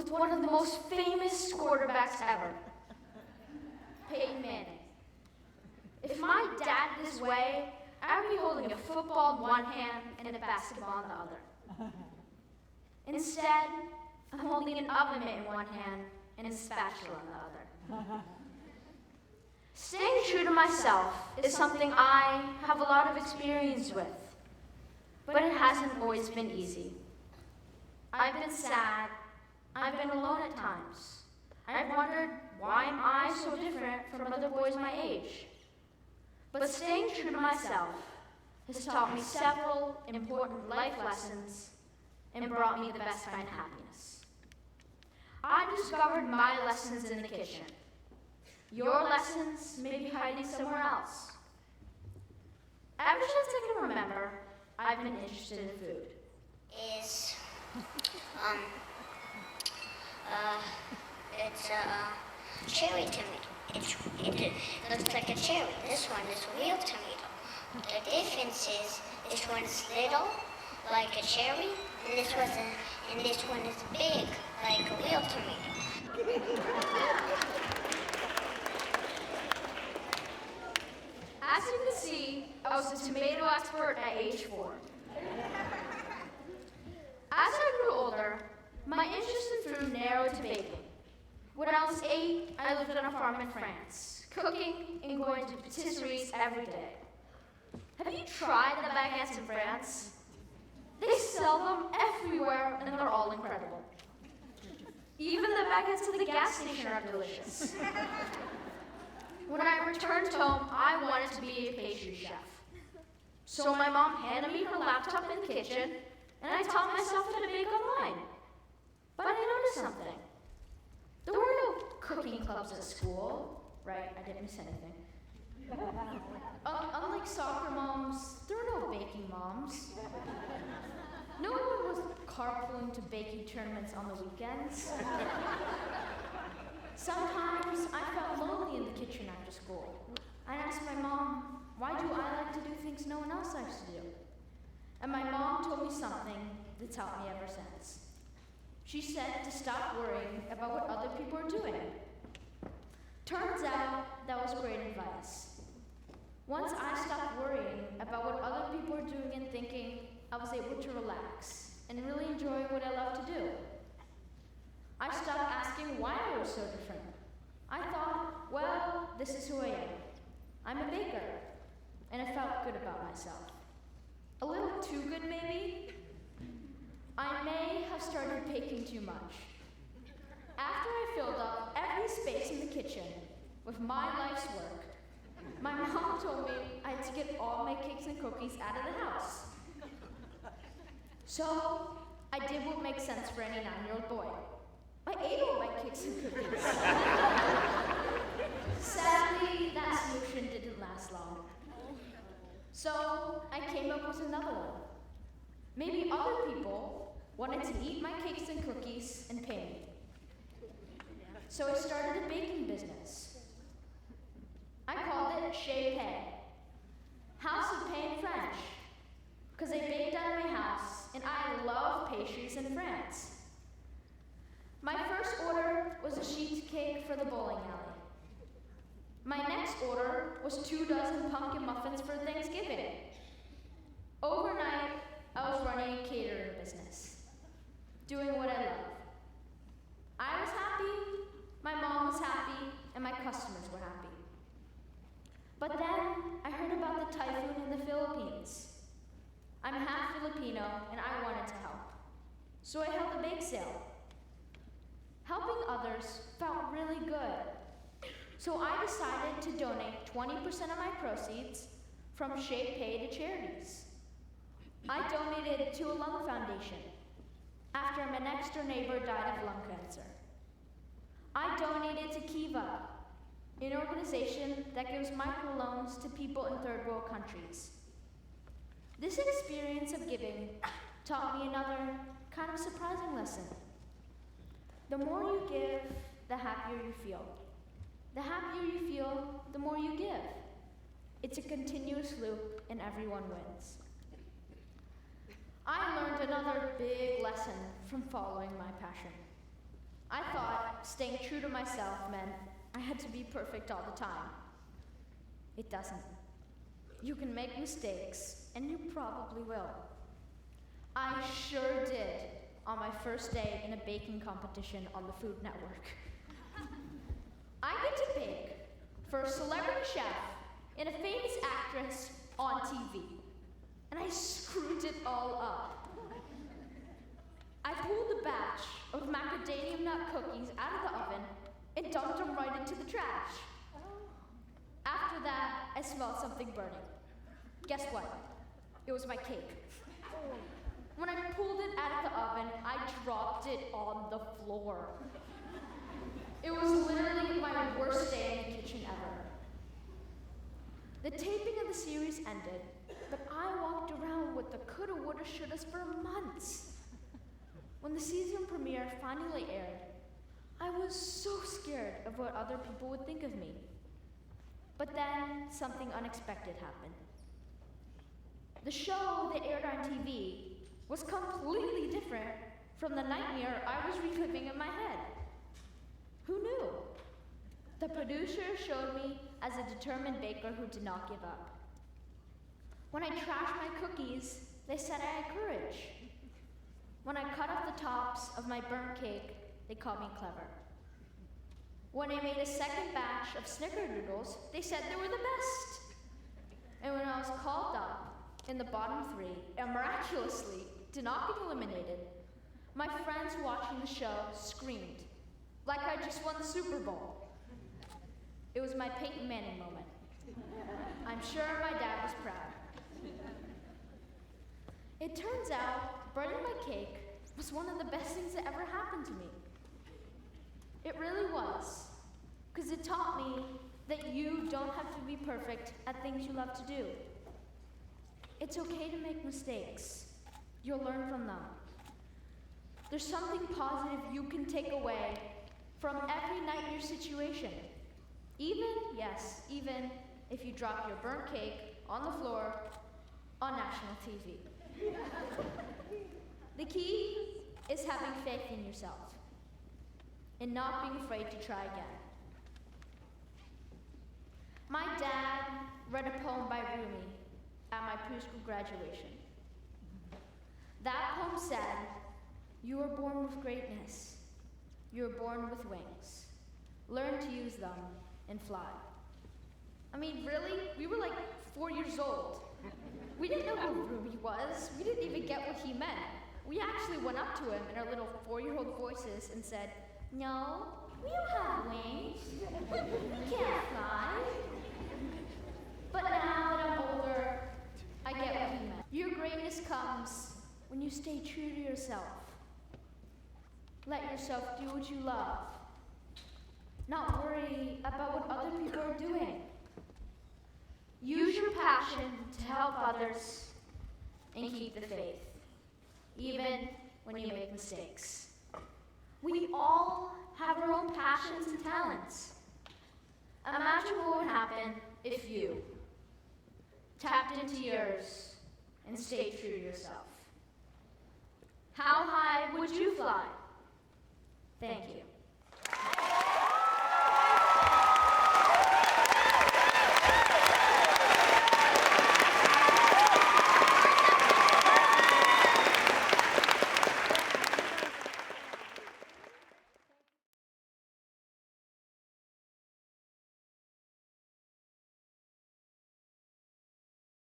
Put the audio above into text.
with one of the most famous quarterbacks ever, Payton Manning. If my dad had his way, I would be holding a football in one hand and a basketball in the other. Instead, I'm holding an oven mitt in one hand and a spatula in the other. Staying true to myself is something I have a lot of experience with, but it hasn't always been easy. I've been sad, I've been alone at times. I've wondered, why am I so different from other boys my age? But staying true to myself has taught me several important life lessons and brought me the best kind of happiness. I discovered my lessons in the kitchen. Your lessons may be hiding somewhere else. Ever since I can remember, I've been interested in food. It's a cherry tomato. It looks like a cherry. This one is real tomato. The difference is this one is little, like a cherry, and this one is big, like a real tomato. As you can see, I was a tomato expert at age 4. As I grew older, my interest in food narrowed to baking. When I was 8, I lived on a farm in France, cooking and going to patisseries every day. Have you tried the baguettes in France? They sell them everywhere and they're all incredible. Even the baguettes at the gas station are delicious. When I returned home, I wanted to be a pastry chef. So my mom handed me her laptop in the kitchen, and I taught myself how to bake online. But I noticed something. There were no cooking clubs at school, right? I didn't miss anything. Unlike soccer moms, there were no baking moms. No one was carpooling to baking tournaments on the weekends. Sometimes I felt lonely in the kitchen after school. I'd ask my mom, why do I like to do things no one else likes to do? And my mom told me something that's helped me ever since. She said to stop worrying about what other people are doing. Turns out that was great advice. Once I stopped worrying about what other people are doing and thinking, I was able to relax and really enjoy what I love to do. I stopped asking why I was so different. I thought, well, this is who I am. I'm a baker, and I felt good about myself. A little too good, maybe? I may have started baking too much. After I filled up every space in the kitchen with my life's work, my mom told me I had to get all my cakes and cookies out of the house. So, I did what makes sense for any 9-year-old boy. I ate all my cakes and cookies. Sadly, that solution didn't last long. So, I came up with another one. Maybe other people wanted to eat my cakes and cookies and pay me. So I started a baking business. I called it Chez Pay, House of Pay in French, because I baked out of my house, and I love pastries in France. My first order was a sheet cake for the bowling alley. My next order was 2 dozen pumpkin muffins for Thanksgiving. Overnight, I was running a catering business, doing what I love. I was happy, my mom was happy, and my customers were happy. But then, I heard about the typhoon in the Philippines. I'm half Filipino, and I wanted to help. So I held a bake sale. Helping others felt really good. So I decided to donate 20% of my proceeds from Chez Pay to charities. I donated to a lung foundation after my next door neighbor died of lung cancer. I donated to Kiva, an organization that gives microloans to people in third world countries. This experience of giving taught me another kind of surprising lesson. The more you give, the happier you feel. The happier you feel, the more you give. It's a continuous loop and everyone wins. I learned another big lesson from following my passion. I thought staying true to myself meant I had to be perfect all the time. It doesn't. You can make mistakes, and you probably will. I sure did on my first day in a baking competition on the Food Network. I get to bake for a celebrity chef and a famous actress on TV, and I screwed it all up. I pulled a batch of macadamia nut cookies out of the oven and dumped them right into the trash. After that, I smelled something burning. Guess what? It was my cake. When I pulled it out of the oven, I dropped it on the floor. It was literally my worst day in the kitchen ever. The taping of the series ended, but I walked around with the coulda, woulda, shouldas for months. When the season premiere finally aired, I was so scared of what other people would think of me. But then something unexpected happened. The show that aired on TV was completely different from the nightmare I was reliving in my head. Who knew? The producer showed me as a determined baker who did not give up. When I trashed my cookies, they said I had courage. When I cut off the tops of my burnt cake, they called me clever. When I made a second batch of snickerdoodles, they said they were the best. And when I was called up in the bottom 3 and miraculously did not get eliminated, my friends watching the show screamed, like I just won the Super Bowl. It was my Peyton Manning moment. I'm sure my dad was proud. It turns out burning my cake was one of the best things that ever happened to me. It really was, because it taught me that you don't have to be perfect at things you love to do. It's okay to make mistakes. You'll learn from them. There's something positive you can take away from every nightmare situation. Even if you drop your burnt cake on the floor on national TV. The key is having faith in yourself and not being afraid to try again. My dad read a poem by Rumi at my preschool graduation. That poem said, "You are born with greatness. You are born with wings. Learn to use them and fly." I mean, really? We were like 4 years old. We didn't know who Rumi was. We didn't even get what he meant. We actually went up to him in our little 4-year-old voices and said, "No, we don't have wings. We can't fly." But now that I'm older, I get what he meant. Your greatness comes when you stay true to yourself. Let yourself do what you love. Not worry about what other people are doing. Use your passion to help others and keep the faith, even when you make mistakes. We all have our own passions and talents. Imagine what would happen if you tapped into yours and stayed true to yourself. How high would you fly? Thank you.